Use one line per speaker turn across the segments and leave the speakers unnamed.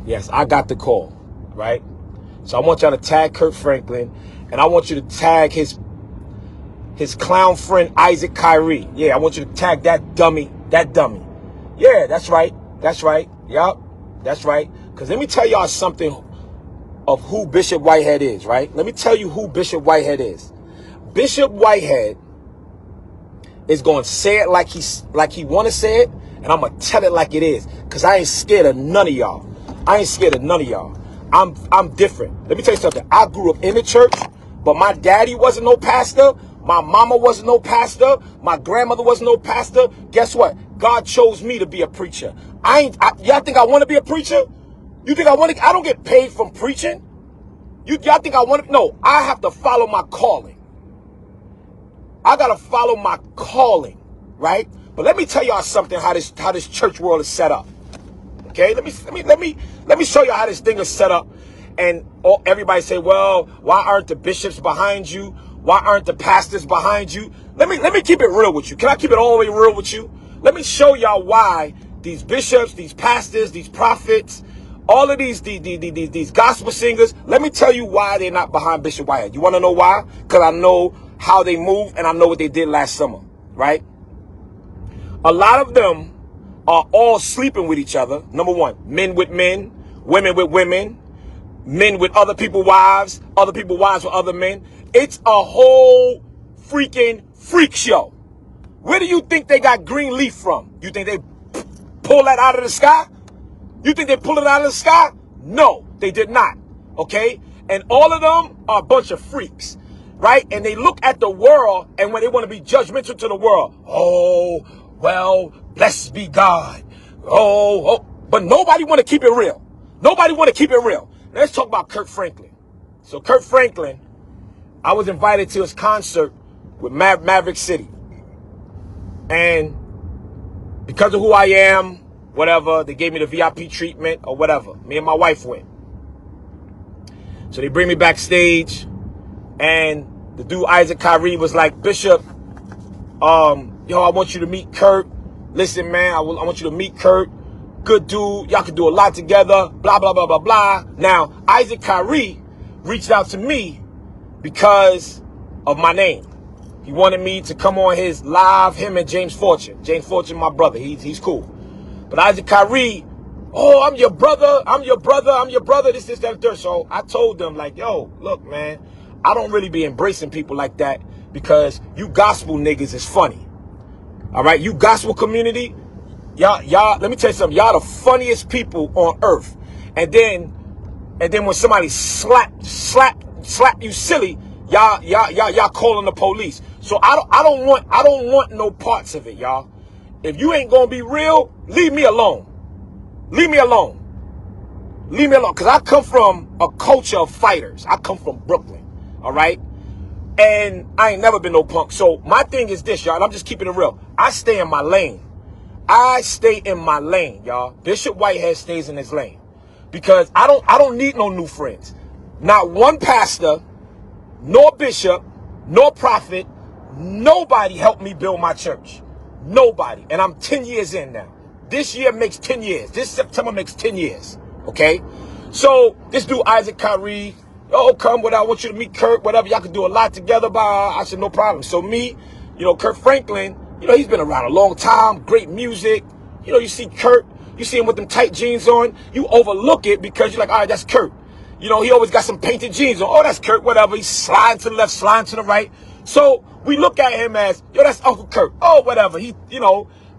Yes, I got the call, right? So I want y'all to tag Kirk Franklin, and I want you to tag his clown friend Isaac Kyrie. Yeah, I want you to tag that dummy. Yeah, that's right. Yup, that's right. Because let me tell y'all something of who Bishop Whitehead is, right? Let me tell you who Bishop Whitehead is. Bishop Whitehead is going to say it like he want to say it, and I'm going to tell it like it is, because I ain't scared of none of y'all. I'm different. Let me tell you something. I grew up in the church, but my daddy wasn't no pastor. My mama wasn't no pastor. My grandmother wasn't no pastor. Guess what? God chose me to be a preacher. Y'all think I want to be a preacher? You think I want to? I don't get paid from preaching. Y'all think I want to? No, I have to follow my calling. I got to follow my calling, right? But let me tell y'all something, how this church world is set up. Okay? Let me show you how this thing is set up. And everybody say, "Well, why aren't the bishops behind you? Why aren't the pastors behind you?" Let me keep it real with you. Can I keep it all the way real with you? Let me show y'all why these bishops, these pastors, these prophets, all of these gospel singers, let me tell you why they're not behind Bishop Whitehead. You want to know why? Because I know how they move, and I know what they did last summer, right? A lot of them are all sleeping with each other. Number one, men with men, women with women, men with other people's wives with other men. It's a whole freaking freak show. Where do you think they got green leaf from? You think they pull that out of the sky? You think they pull it out of the sky? No, they did not. Okay? And all of them are a bunch of freaks, right? And they look at the world, and when they want to be judgmental to the world, oh, well, blessed be God. Oh, but nobody want to keep it real. Let's talk about Kirk Franklin. So Kirk Franklin, I was invited to his concert with Maverick City. And because of who I am, whatever, they gave me the VIP treatment or whatever. Me and my wife went. So they bring me backstage, and the dude Isaac Kyrie was like, "Bishop, yo, I want you to meet Kirk. Listen, man, I want you to meet Kirk. Good dude. Y'all can do a lot together. Blah, blah, blah, blah, blah." Now, Isaac Kyrie reached out to me because of my name. He wanted me to come on his live, him and James Fortune. James Fortune, my brother. He's cool. But Isaac Kyrie, "Oh, I'm your brother, this, that, and third." So I told them, like, "Yo, look, man, I don't really be embracing people like that, because you gospel niggas is funny. All right, you gospel community, y'all, let me tell you something, y'all the funniest people on earth. And then when somebody slap you silly, y'all calling the police. So I don't want no parts of it, y'all. If you ain't gonna be real, leave me alone. Because I come from a culture of fighters. I come from Brooklyn, all right? And I ain't never been no punk. So my thing is this, y'all, and I'm just keeping it real. I stay in my lane. Y'all. Bishop Whitehead stays in his lane. Because I don't need no new friends. Not one pastor, nor bishop, nor prophet, nobody helped me build my church. Nobody. And I'm 10 years in now. This year makes 10 years. This September makes 10 years. Okay? So this dude Isaac Kyrie, "Oh, come, whatever, I want you to meet Kirk, whatever, y'all can do a lot together." I said, "No problem." So me, Kirk Franklin, he's been around a long time, great music. You see Kirk, you see him with them tight jeans on, you overlook it because you're like, all right, that's Kirk. He always got some painted jeans on. Oh, that's Kirk, whatever. He's sliding to the left, sliding to the right. So we look at him as, yo, that's Uncle Kirk. Oh, whatever. He,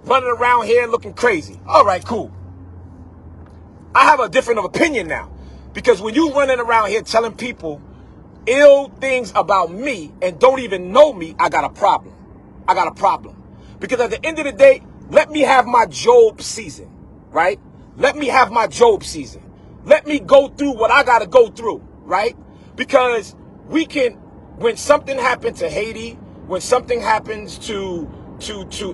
running around here looking crazy. All right, cool. I have a different opinion now. Because when you running around here telling people ill things about me and don't even know me, I got a problem. Because at the end of the day, let me have my Job season, right? Let me have my Job season. Let me go through what I got to go through, right? Because when something happens to Haiti, when something happens to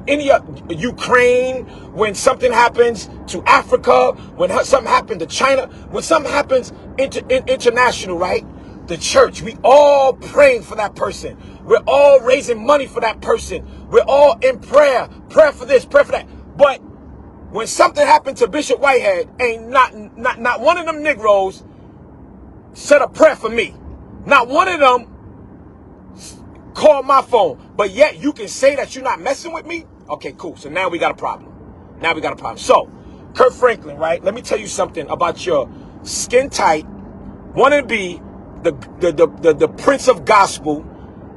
any Ukraine, when something happens to Africa, when something happens to China, when something happens international, right? The church, we all praying for that person. We're all raising money for that person. We're all in prayer for this, prayer for that. But when something happened to Bishop Whitehead, ain't not one of them Negroes said a prayer for me. Not one of them called my phone. But yet you can say that you're not messing with me? Okay, cool. So now we got a problem. Now we got a problem. So, Kirk Franklin, right? Let me tell you something about your skin tight, wanting to be the prince of gospel,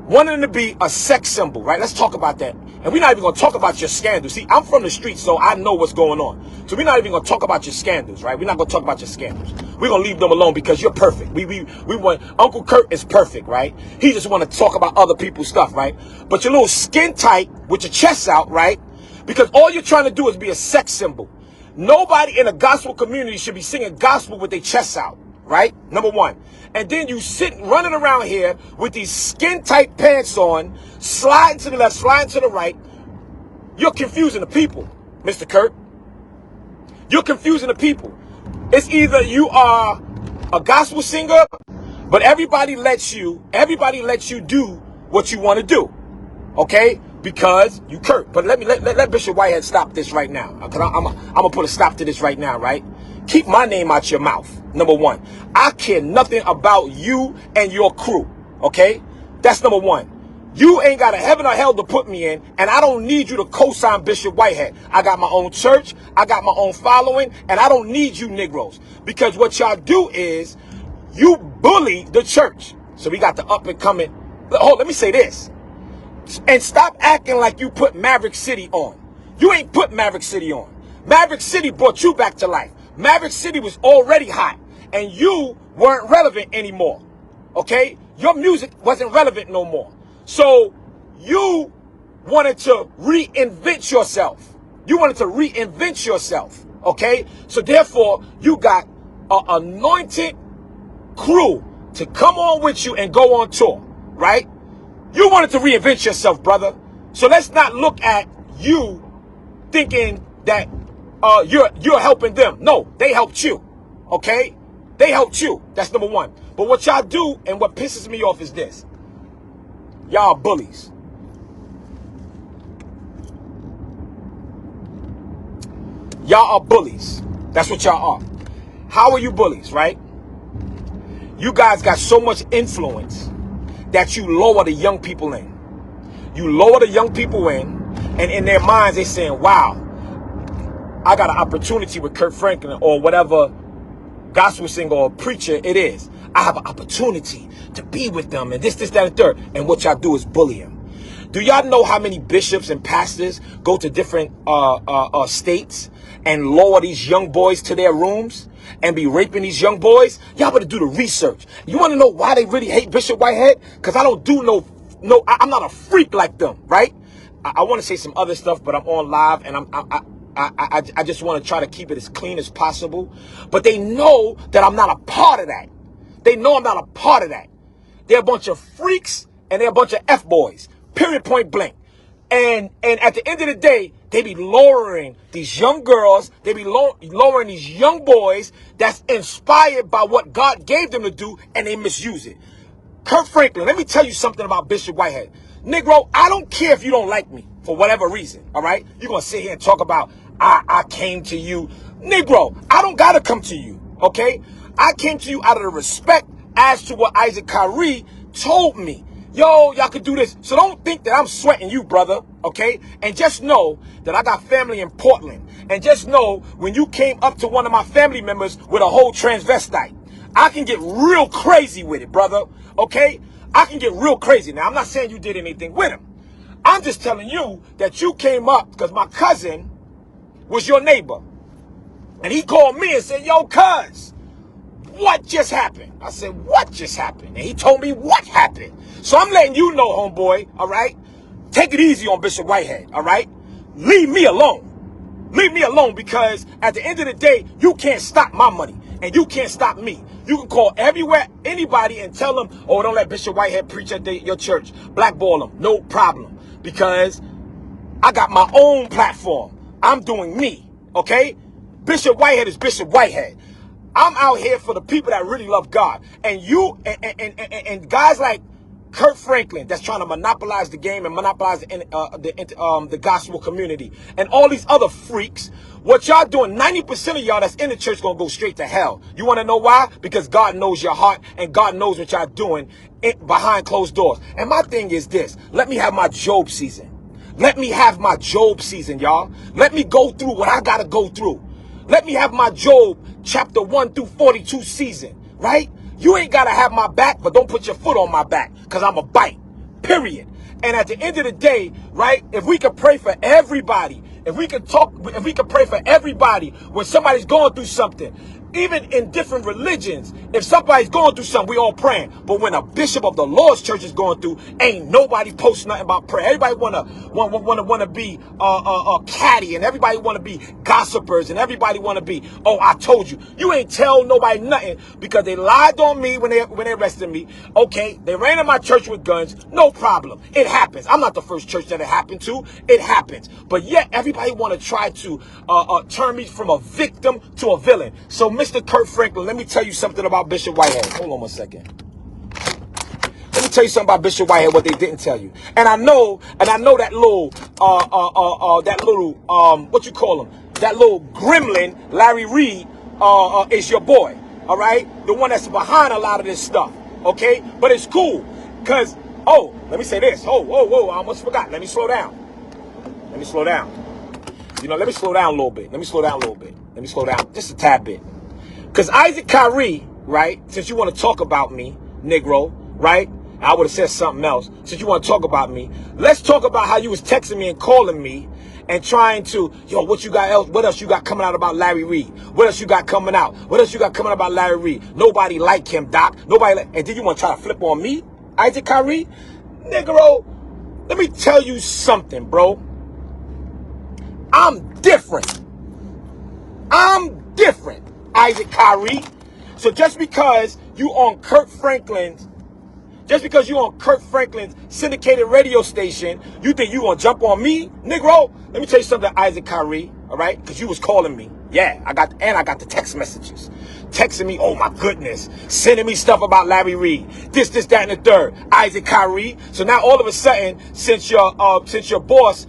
wanting to be a sex symbol, right? Let's talk about that. And we're not even going to talk about your scandals. See, I'm from the streets, so I know what's going on. So we're not even going to talk about your scandals, right? We're not going to talk about your scandals. We're going to leave them alone because you're perfect. We want, Uncle Kurt is perfect, right? He just want to talk about other people's stuff, right? But you're a little skin tight with your chest out, right? Because all you're trying to do is be a sex symbol. Nobody in a gospel community should be singing gospel with their chests out, right? Number one. And then you sit running around here with these skin-tight pants on, sliding to the left, sliding to the right. You're confusing the people, Mr. Kurt. You're confusing the people. It's either you are a gospel singer, but everybody lets you do what you want to do, okay? Because you Kurt. But let Bishop Whitehead stop this right now. Because I'm gonna put a stop to this right now, right? Keep my name out your mouth. Number one. I care nothing about you and your crew. Okay? That's number one. You ain't got a heaven or hell to put me in, and I don't need you to co-sign Bishop Whitehead. I got my own church, I got my own following, and I don't need you Negroes. Because what y'all do is you bully the church. So we got the up and coming. Oh, let me say this. And stop acting like you put Maverick City on. You ain't put Maverick City on. Maverick City brought you back to life. Maverick City was already hot, and you weren't relevant anymore. Okay? Your music wasn't relevant no more. So you wanted to reinvent yourself. You wanted to reinvent yourself. Okay? So therefore, you got an anointed crew to come on with you and go on tour. Right? You wanted to reinvent yourself, brother. So let's not look at you thinking that you're helping them. No, they helped you. Okay? They helped you. That's number one. But what y'all do and what pisses me off is this. Y'all bullies. Y'all are bullies. That's what y'all are. How are you bullies, right? You guys got so much influence that you lower the young people in. You lower the young people in, and in their minds they're saying, wow, I got an opportunity with Kirk Franklin or whatever gospel singer or preacher it is. I have an opportunity to be with them and this, that, and third. And what y'all do is bully them. Do y'all know how many bishops and pastors go to different states and lower these young boys to their rooms and be raping these young boys? Y'all better do the research. You want to know why they really hate Bishop Whitehead? Because I don't do I'm not a freak like them, right? I want to say some other stuff, but I'm on live and I just want to try to keep it as clean as possible. But they know that I'm not a part of that. They know I'm not a part of that. They're a bunch of freaks and they're a bunch of F-boys. Period, point blank. And at the end of the day, they be lowering these young girls. They be lowering these young boys that's inspired by what God gave them to do, and they misuse it. Kirk Franklin, let me tell you something about Bishop Whitehead. Negro, I don't care if you don't like me for whatever reason, all right? You're going to sit here and talk about, I came to you. Negro, I don't got to come to you, okay? I came to you out of the respect as to what Isaac Kyrie told me. Yo, y'all could do this. So don't think that I'm sweating you, brother, okay? And just know that I got family in Portland. And just know when you came up to one of my family members with a whole transvestite, I can get real crazy with it, brother, okay? I can get real crazy. Now, I'm not saying you did anything with him. I'm just telling you that you came up because my cousin was your neighbor. And he called me and said, yo, cuz, what just happened? I said, what just happened? And he told me what happened. So I'm letting you know, homeboy, all right? Take it easy on Bishop Whitehead, all right? Leave me alone. Leave me alone, because at the end of the day, you can't stop my money and you can't stop me. You can call everywhere, anybody, and tell them, oh, don't let Bishop Whitehead preach at your church. Blackball them. No problem. Because I got my own platform. I'm doing me, okay? Bishop Whitehead is Bishop Whitehead. I'm out here for the people that really love God. And you and guys like Kurt Franklin, that's trying to monopolize the game and monopolize the gospel community, and all these other freaks. What y'all doing, 90% of y'all that's in the church gonna go straight to hell. You wanna know why? Because God knows your heart and God knows what y'all doing behind closed doors. And my thing is this, let me have my Job season. Let me have my Job season, y'all. Let me go through what I gotta go through. Let me have my Job chapter 1 through 42 season, right? You ain't gotta have my back, but don't put your foot on my back, because I'm a bite, period. And at the end of the day, right, if we could pray for everybody, if we could pray for everybody when somebody's going through something, even in different religions, if somebody's going through something, we all praying. But when a bishop of the Lord's church is going through, ain't nobody post nothing about prayer. Everybody wanna be catty, and everybody wanna be gossipers, and everybody wanna be, oh, I told you. You ain't tell nobody nothing because they lied on me when they arrested me. Okay, they ran in my church with guns. No problem. It happens. I'm not the first church that it happened to. It happens. But yet everybody wanna try to turn me from a victim to a villain. So Mr. Kurt Franklin, let me tell you something about Bishop Whitehead. Hold on one second. Let me tell you something about Bishop Whitehead, what they didn't tell you. And I know that little, what you call him? That little gremlin, Larry Reed, is your boy. All right? The one that's behind a lot of this stuff. Okay? But it's cool. Because, oh, let me say this. Whoa, I almost forgot. Let me slow down. You know, let me slow down a little bit. Let me slow down just a tad bit. Because Isaac Kyrie, right, since you want to talk about me, Negro, right, I would have said something else. Since you want to talk about me, let's talk about how you was texting me and calling me and trying to, yo, what else you got coming out about Larry Reed? What else you got coming out? What else you got coming out about Larry Reed? Nobody like him, Doc. And then you want to try to flip on me, Isaac Kyrie? Negro, let me tell you something, bro. I'm different, Isaac Kyrie. So just because you on Kurt Franklin's syndicated radio station, you think you gonna jump on me, Negro? Let me tell you something, Isaac Kyrie, all right? Because you was calling me. Yeah, I got the text messages. Texting me, oh my goodness, sending me stuff about Larry Reed, this, that, and the third. Isaac Kyrie. So now all of a sudden, since your boss,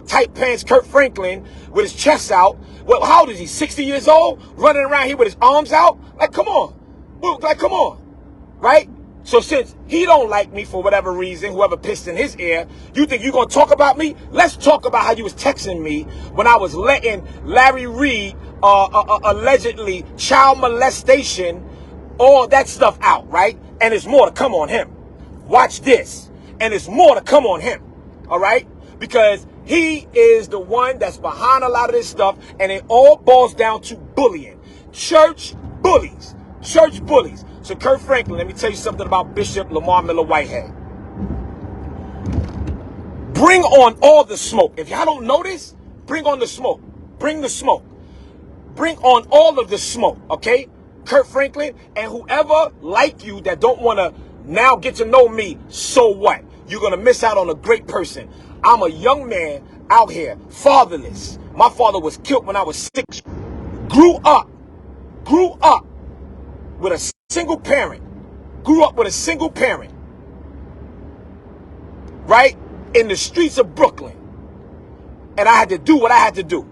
tight pants Kurt Franklin with his chest out, well, how old is he? 60 years old, running around here with his arms out? Like, come on, right? So since he don't like me for whatever reason, whoever pissed in his ear, you think you're going to talk about me? Let's talk about how you was texting me when I was letting Larry Reed, allegedly child molestation, all that stuff out, right? And there's more to come on him. Watch this. And there's more to come on him, all right? Because he is the one that's behind a lot of this stuff, and it all boils down to bullying. Church bullies. So Kurt Franklin, let me tell you something about Bishop Lamar Miller Whitehead. Bring on all the smoke. If y'all don't know this, bring on the smoke. Bring the smoke. Bring on all of the smoke, okay? Kurt Franklin, and whoever like you that don't want to now get to know me, so what? You're going to miss out on a great person. I'm a young man out here, fatherless. My father was killed when I was 6. Grew up with a single parent. Right? In the streets of Brooklyn. And I had to do what I had to do.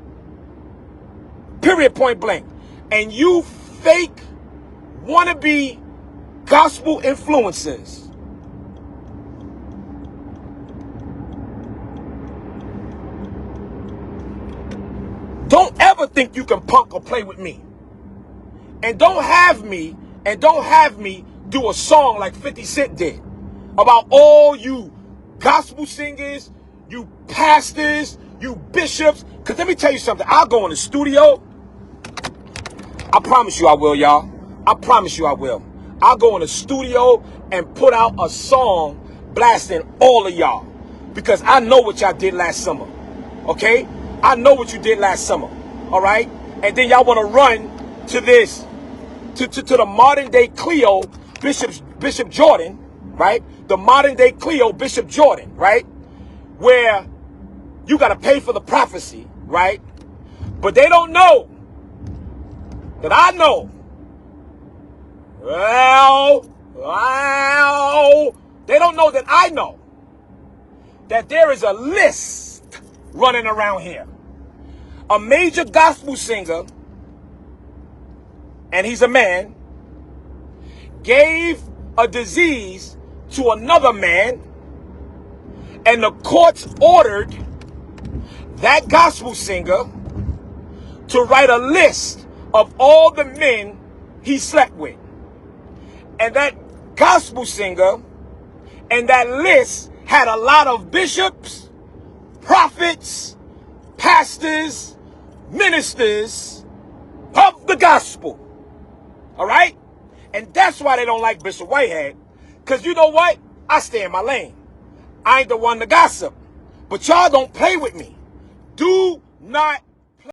Period, point blank. And you fake wannabe gospel influencers, don't ever think you can punk or play with me. And don't have me do a song like 50 Cent did about all you gospel singers, you pastors, you bishops. Because let me tell you something. I'll go in the studio. I promise you I will, y'all. I promise you I will. I'll go in the studio and put out a song blasting all of y'all. Because I know what y'all did last summer. Okay? I know what you did last summer. All right? And then y'all want to run to this, to the modern day Cleo, Bishop Jordan, right? The modern day Cleo, Bishop Jordan, right? Where you got to pay for the prophecy, right? But they don't know that I know. Well, They don't know that I know that there is a list running around here. A major gospel singer, and he's a man, gave a disease to another man, and the courts ordered that gospel singer to write a list of all the men he slept with. And that gospel singer and that list had a lot of bishops, prophets, pastors, ministers of the gospel. All right? And that's why they don't like Bishop Whitehead. Because you know what? I stay in my lane. I ain't the one to gossip. But y'all don't play with me. Do not